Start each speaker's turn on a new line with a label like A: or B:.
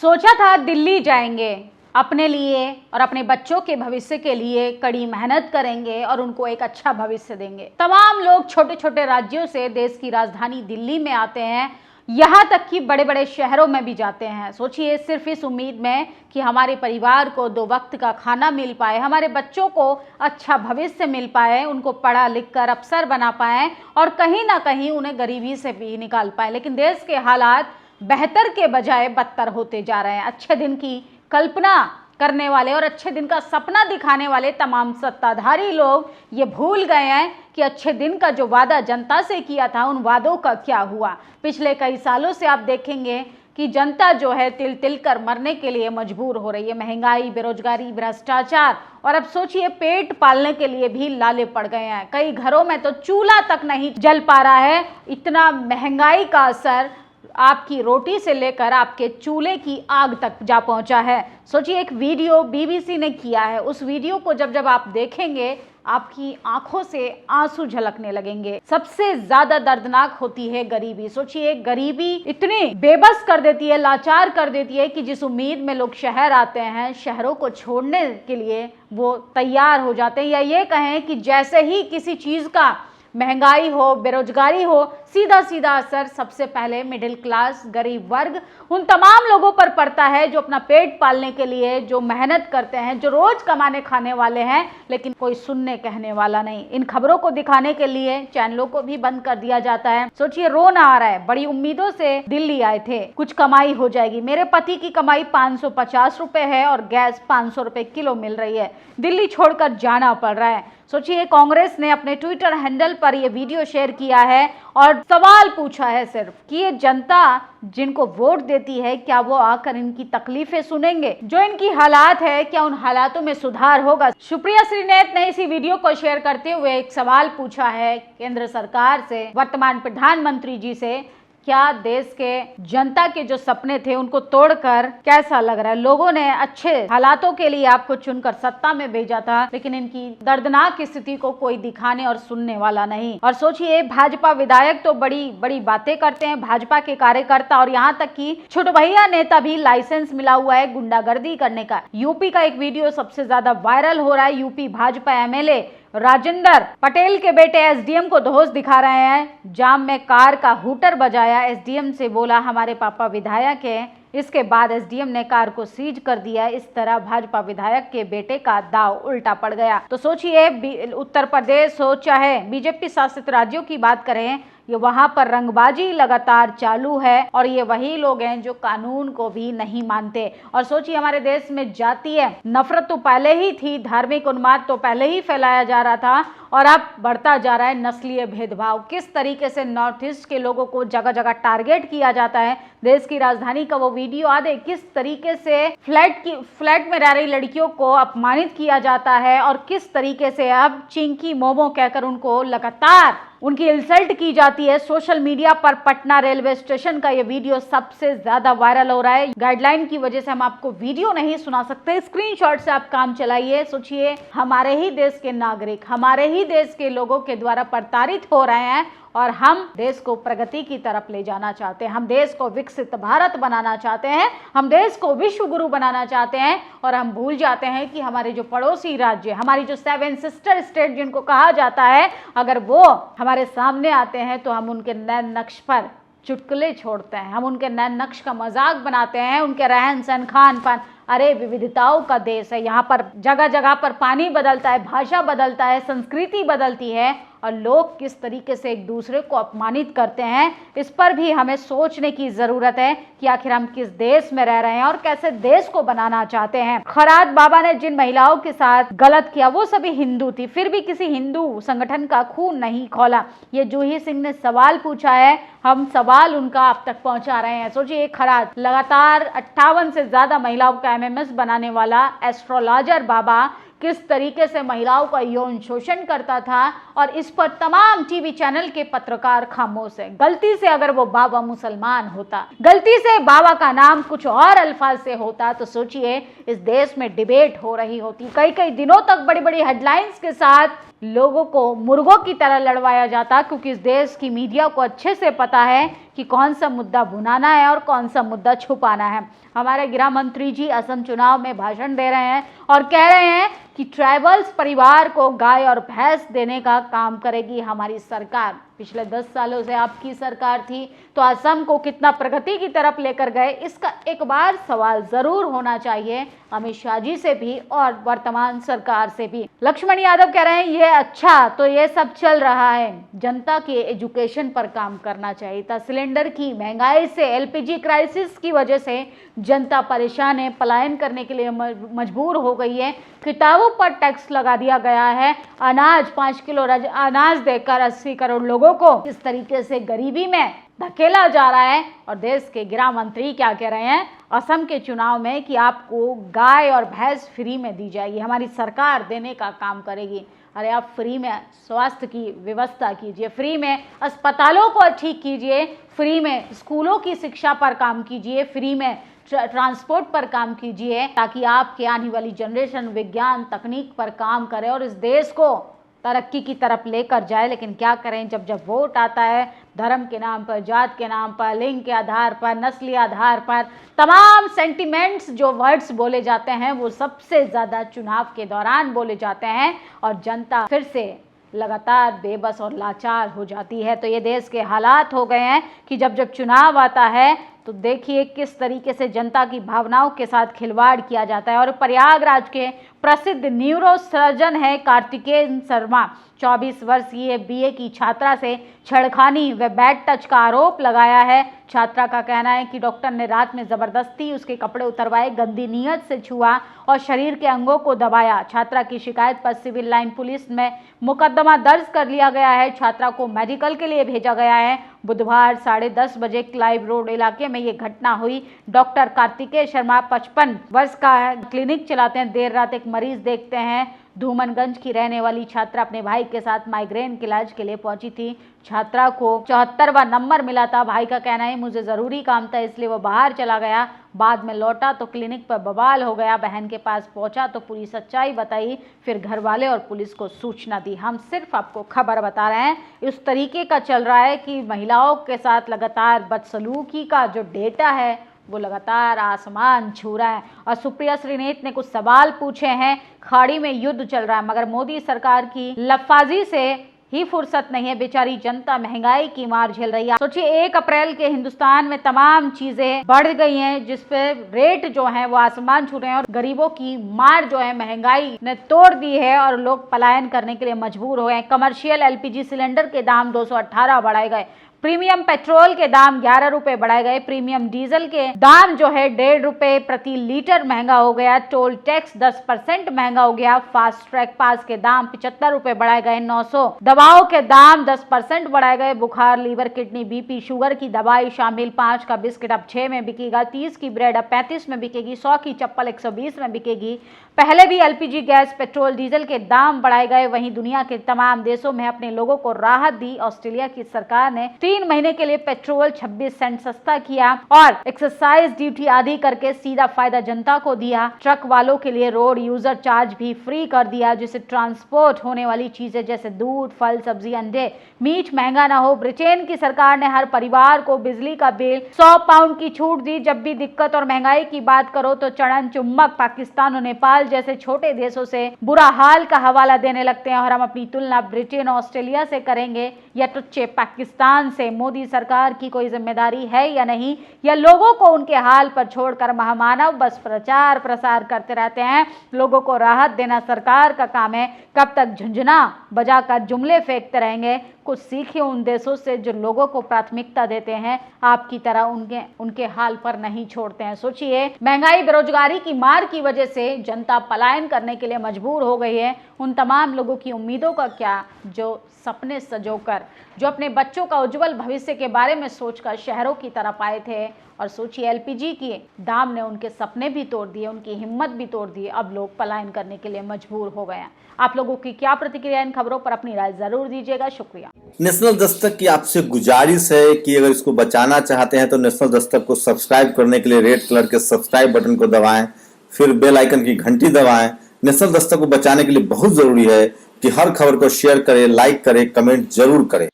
A: सोचा था दिल्ली जाएंगे, अपने लिए और अपने बच्चों के भविष्य के लिए कड़ी मेहनत करेंगे और उनको एक अच्छा भविष्य देंगे। तमाम लोग छोटे छोटे राज्यों से देश की राजधानी दिल्ली में आते हैं, यहाँ तक कि बड़े बड़े शहरों में भी जाते हैं। सोचिए, सिर्फ इस उम्मीद में कि हमारे परिवार को 2 वक्त का खाना मिल पाए, हमारे बच्चों को अच्छा भविष्य मिल पाए, उनको पढ़ा लिख कर अफसर बना पाए और कहीं ना कहीं उन्हें गरीबी से भी निकाल पाए। लेकिन देश के हालात बेहतर के बजाय बदतर होते जा रहे हैं। अच्छे दिन की कल्पना करने वाले और अच्छे दिन का सपना दिखाने वाले तमाम सत्ताधारी लोग ये भूल गए हैं कि अच्छे दिन का जो वादा जनता से किया था, उन वादों का क्या हुआ। पिछले कई सालों से आप देखेंगे कि जनता जो है तिल तिल कर मरने के लिए मजबूर हो रही है। महंगाई, बेरोजगारी, भ्रष्टाचार और अब सोचिए पेट पालने के लिए भी लाले पड़ गए हैं। कई घरों में तो चूल्हा तक नहीं जल पा रहा है। इतना महंगाई का असर आपकी रोटी से लेकर आपके चूल्हे की आग तक जा पहुंचा है। सोचिए, एक वीडियो बीबीसी ने किया है, उस वीडियो को जब आप देखेंगे आपकी आंखों से आंसू झलकने लगेंगे। सबसे ज्यादा दर्दनाक होती है गरीबी। सोचिए, गरीबी इतनी बेबस कर देती है, लाचार कर देती है कि जिस उम्मीद में लोग शहर आते हैं, शहरों को छोड़ने के लिए वो तैयार हो जाते हैं। या ये कहें कि जैसे ही किसी चीज का महंगाई हो, बेरोजगारी हो, सीधा सीधा असर सबसे पहले मिडिल क्लास, गरीब वर्ग, उन तमाम लोगों पर पड़ता है जो अपना पेट पालने के लिए जो मेहनत करते हैं, जो रोज कमाने खाने वाले हैं, लेकिन कोई सुनने कहने वाला नहीं। इन खबरों को दिखाने के लिए चैनलों को भी बंद कर दिया जाता है। सोचिए, रोना आ रहा है। बड़ी उम्मीदों से दिल्ली आए थे, कुछ कमाई हो जाएगी। मेरे पति की कमाई 550 रुपए है और गैस 500 रुपए किलो मिल रही है। दिल्ली छोड़कर जाना पड़ रहा है। सोचिए, कांग्रेस ने अपने ट्विटर हैंडल पर यह वीडियो शेयर किया है और सवाल पूछा है सिर्फ कि ये जनता जिनको वोट देती है, क्या वो आकर इनकी तकलीफें सुनेंगे? जो इनकी हालात है, क्या उन हालातों में सुधार होगा? सुप्रिया श्रीनेत ने इसी वीडियो को शेयर करते हुए एक सवाल पूछा है केंद्र सरकार से, वर्तमान प्रधानमंत्री जी से, क्या देश के जनता के जो सपने थे उनको तोड़कर कैसा लग रहा है? लोगों ने अच्छे हालातों के लिए आपको चुनकर सत्ता में भेजा था, लेकिन इनकी दर्दनाक स्थिति को कोई दिखाने और सुनने वाला नहीं। और सोचिए, भाजपा विधायक तो बड़ी बड़ी बातें करते हैं, भाजपा के कार्यकर्ता और यहाँ तक कि छोटे भैया नेता भी लाइसेंस मिला हुआ है गुंडागर्दी करने का। यूपी का एक वीडियो सबसे ज्यादा वायरल हो रहा है। यूपी भाजपा एमएलए राजेंद्र पटेल के बेटे एसडीएम को धौंस दिखा रहे हैं। जाम में कार का हूटर बजाया, एसडीएम से बोला हमारे पापा विधायक हैं। इसके बाद एसडीएम ने कार को सीज कर दिया। इस तरह भाजपा विधायक के बेटे का दाव उल्टा पड़ गया। तो सोचिए, उत्तर प्रदेश हो चाहे बीजेपी शासित राज्यों की बात करें, ये वहां पर रंगबाजी लगातार चालू है और ये वही लोग हैं जो कानून को भी नहीं मानते। और सोचिए, हमारे देश में जातीय नफरत तो पहले ही थी, धार्मिक उन्माद तो पहले ही फैलाया जा रहा था और अब बढ़ता जा रहा है नस्लीय भेदभाव। किस तरीके से नॉर्थ ईस्ट के लोगों को जगह जगह टारगेट किया जाता है। देश की राजधानी का वो वीडियो आ दे, किस तरीके से फ्लैट में रह रही लड़कियों को अपमानित किया जाता है और किस तरीके से अब चिंकी मोमो कहकर उनको लगातार उनकी इंसल्ट की जाती है। सोशल मीडिया पर पटना रेलवे स्टेशन का ये वीडियो सबसे ज्यादा वायरल हो रहा है। गाइडलाइन की वजह से हम आपको वीडियो नहीं सुना सकते, स्क्रीनशॉट से आप काम चलाइए। सोचिए, हमारे ही देश के नागरिक, हमारे ही देश के लोगों के द्वारा प्रताड़ित हो रहे हैं और हम देश को प्रगति की तरफ ले जाना चाहते हैं। हम देश को विकसित भारत बनाना चाहते हैं, हम देश को विश्व गुरु बनाना चाहते हैं और हम भूल जाते हैं कि हमारे जो पड़ोसी राज्य, हमारी जो 7 सिस्टर स्टेट जिनको कहा जाता है, अगर वो हमारे सामने आते हैं तो हम उनके नैन नक्श पर चुटकुले छोड़ते हैं, हम उनके नैन नक्श का मजाक बनाते हैं, उनके रहन सहन, खान पान। अरे, विविधताओं का देश है, यहाँ पर जगह जगह पर पानी बदलता है, भाषा बदलता है, संस्कृति बदलती है और लोग किस तरीके से एक दूसरे को अपमानित करते हैं, इस पर भी हमें सोचने की जरूरत है कि आखिर हम किस देश में रह रहे हैं और कैसे देश को बनाना चाहते हैं। खरात बाबा ने जिन महिलाओं के साथ गलत किया वो सभी हिंदू थी, फिर भी किसी हिंदू संगठन का खून नहीं खौला। ये जूही सिंह ने सवाल पूछा है, हम सवाल उनका आप तक पहुंचा रहे हैं। सोचिए, खरात लगातार 58 से ज्यादा महिलाओं का एमएमएस बनाने वाला एस्ट्रोलॉजर बाबा किस तरीके से महिलाओं का यौन शोषण करता था और इस पर तमाम टीवी चैनल के पत्रकार खामोश है। गलती से अगर वो बाबा मुसलमान होता, गलती से बाबा का नाम कुछ और अल्फाज से होता, तो सोचिए इस देश में डिबेट हो रही होती। कई कई दिनों तक बड़ी बड़ी हेडलाइंस के साथ लोगों को मुर्गों की तरह लड़वाया जाता, क्योंकि इस देश की मीडिया को अच्छे से पता है कि कि कौन सा मुद्दा भुनाना है और कौन सा मुद्दा छुपाना है। हमारे गृह मंत्री जी असम चुनाव में भाषण दे रहे हैं और कह रहे हैं कि ट्राइबल्स परिवार को गाय और भैंस देने का काम करेगी हमारी सरकार। पिछले 10 सालों से आपकी सरकार थी तो असम को कितना प्रगति की तरफ लेकर गए, इसका एक बार सवाल जरूर होना चाहिए अमित शाह जी से भी और वर्तमान सरकार से भी। लक्ष्मण यादव कह रहे हैं ये अच्छा तो ये सब चल रहा है, जनता के एजुकेशन पर काम करना चाहिए था। सिलेंडर की महंगाई से, एलपीजी क्राइसिस की वजह से जनता परेशान है, पलायन करने के लिए मजबूर हो गई है। किताबों पर टैक्स लगा दिया गया है, अनाज 5 किलो अनाज देकर 80 करोड़ लोगों को इस तरीके से गरीबी में धकेला जा रहा है। और देश के गृह मंत्री क्या कह रहे हैं असम के चुनाव में कि आपको गाय और भैंस फ्री में दी जाएगी, हमारी सरकार देने का काम करेगी। अरे आप फ्री में स्वास्थ्य की व्यवस्था कीजिए, फ्री में अस्पतालों को ठीक कीजिए, फ्री में स्कूलों की शिक्षा पर काम कीजिए, फ्री में ट्रांसपोर्ट पर काम कीजिए, ताकि आपके आने वाली जनरेशन विज्ञान तकनीक पर काम करे और इस देश को तरक्की की तरफ लेकर जाए। लेकिन क्या करें, जब जब वोट आता है धर्म के नाम पर, जात के नाम पर, लिंग के आधार पर, नस्ली आधार पर तमाम सेंटिमेंट्स जो वर्ड्स बोले जाते हैं वो सबसे ज़्यादा चुनाव के दौरान बोले जाते हैं और जनता फिर से लगातार बेबस और लाचार हो जाती है। तो ये देश के हालात हो गए हैं कि जब जब चुनाव आता है तो देखिए किस तरीके से जनता की भावनाओं के साथ खिलवाड़ किया जाता है। और प्रयागराज के प्रसिद्ध न्यूरो सर्जन है कार्तिकेय शर्मा, 24 वर्षीय बीए की छात्रा से छेड़खानी व बैड टच का आरोप लगाया है। छात्रा का कहना है कि डॉक्टर ने रात में जबरदस्ती उसके कपड़े उतरवाए, गंदी नीयत से छुआ और शरीर के अंगों को दबाया। छात्रा की शिकायत पर सिविल लाइन पुलिस में मुकदमा दर्ज कर लिया गया है। छात्रा को मेडिकल के लिए भेजा गया है। बुधवार 10:30 बजे क्लाइव रोड इलाके में ये घटना हुई। डॉक्टर कार्तिकेय शर्मा 55 वर्ष का है, क्लिनिक चलाते हैं। देर रात एक मरीज देखते हैं। धूमनगंज की रहने वाली छात्रा अपने भाई के साथ माइग्रेन के इलाज के लिए पहुंची थी। छात्रा को 74वां नंबर मिला था। भाई का कहना है मुझे ज़रूरी काम था इसलिए वो बाहर चला गया, बाद में लौटा तो क्लिनिक पर बवाल हो गया। बहन के पास पहुंचा तो पूरी सच्चाई बताई, फिर घर वाले और पुलिस को सूचना दी। हम सिर्फ आपको खबर बता रहे हैं। इस तरीके का चल रहा है कि महिलाओं के साथ लगातार बदसलूकी का जो डेटा है वो लगातार आसमान छू रहा है। और सुप्रिया श्रीनेत ने कुछ सवाल पूछे हैं। खाड़ी में युद्ध चल रहा है मगर मोदी सरकार की लफाजी से ही फुर्सत नहीं है। बेचारी जनता महंगाई की मार झेल रही है। सोचिए 1 अप्रैल के हिंदुस्तान में तमाम चीजें बढ़ गई हैं, जिसपे रेट जो है वो आसमान छू रहे हैं और गरीबों की मार जो है महंगाई ने तोड़ दी है और लोग पलायन करने के लिए मजबूर हो गए। कमर्शियल एलपीजी सिलेंडर के दाम 218 बढ़ाए गए। प्रीमियम पेट्रोल के दाम 11 रुपए बढ़ाए गए। प्रीमियम डीजल के दाम जो है 1.5 रुपए प्रति लीटर महंगा हो गया। टोल टैक्स 10% महंगा हो गया। फास्ट ट्रैक पास के दाम 75 रुपए बढ़ाए गए। 900 दवाओं के दाम 10% बढ़ाए गए। बुखार, लीवर, किडनी, बीपी, शुगर की दवाई शामिल 5 का बिस्किट अब 6 में बिकेगा। 30 की ब्रेड अब 35 में बिकेगी। 100 की चप्पल 120 में बिकेगी। पहले भी एलपीजी गैस, पेट्रोल, डीजल के दाम बढ़ाए गए। वहीं दुनिया के तमाम देशों में अपने लोगों को राहत दी। ऑस्ट्रेलिया की सरकार ने 3 महीने के लिए पेट्रोल 26 सेंट सस्ता किया और एक्साइज ड्यूटी आदि करके सीधा फायदा जनता को दिया। ट्रक वालों के लिए रोड यूजर चार्ज भी फ्री कर दिया, जिससे ट्रांसपोर्ट होने वाली चीजें जैसे दूध, फल, सब्जी, अंडे, मीट महंगा ना हो। ब्रिटेन की सरकार ने हर परिवार को बिजली का बिल 100 पाउंड की छूट दी। जब भी दिक्कत और महंगाई की बात करो तो चढ़न चुम्बक पाकिस्तान और नेपाल जैसे छोटे देशों से बुरा हाल का हवाला देने लगते हैं और हम अपनी तुलना ब्रिटेन, ऑस्ट्रेलिया से करेंगे या टुच्चे पाकिस्तान से। मोदी सरकार की कोई जिम्मेदारी है या नहीं, या लोगों को उनके हाल पर छोड़कर महामानव बस प्रचार प्रसार करते रहते हैं। लोगों को राहत देना सरकार का काम है। कब तक झुंझुना बजाकर जुमले फेंकते रहेंगे? कुछ सीखिए उन देशों से जो लोगों को प्राथमिकता देते हैं, आपकी तरह उनके हाल पर नहीं छोड़ते हैं। सोचिए महंगाई, बेरोजगारी की मार की वजह से जनता पलायन करने के लिए मजबूर हो गई है। उन तमाम लोगों की उम्मीदों का क्या जो सपने सजोकर, जो अपने बच्चों का उज्जवल भविष्य के बारे में सोचकर शहरों की तरफ आए थे। और सोचिए एलपीजी के दाम ने उनके सपने भी तोड़ दिए, उनकी हिम्मत भी तोड़ दी। अब लोग पलायन करने के लिए मजबूर हो गए हैं। आप लोगों की क्या प्रतिक्रिया इन खबरों पर? अपनी राय जरूर दीजिएगा। शुक्रिया।
B: नेशनल दस्तक की आपसे गुजारिश है कि अगर इसको बचाना चाहते हैं तो नेशनल दस्तक को सब्सक्राइब करने के लिए रेड कलर के सब्सक्राइब बटन को दबाएं, फिर बेल आइकन की घंटी दबाएं। नेशनल दस्तक को बचाने के लिए बहुत जरूरी है कि हर खबर को शेयर करें, लाइक करें, कमेंट जरूर करें।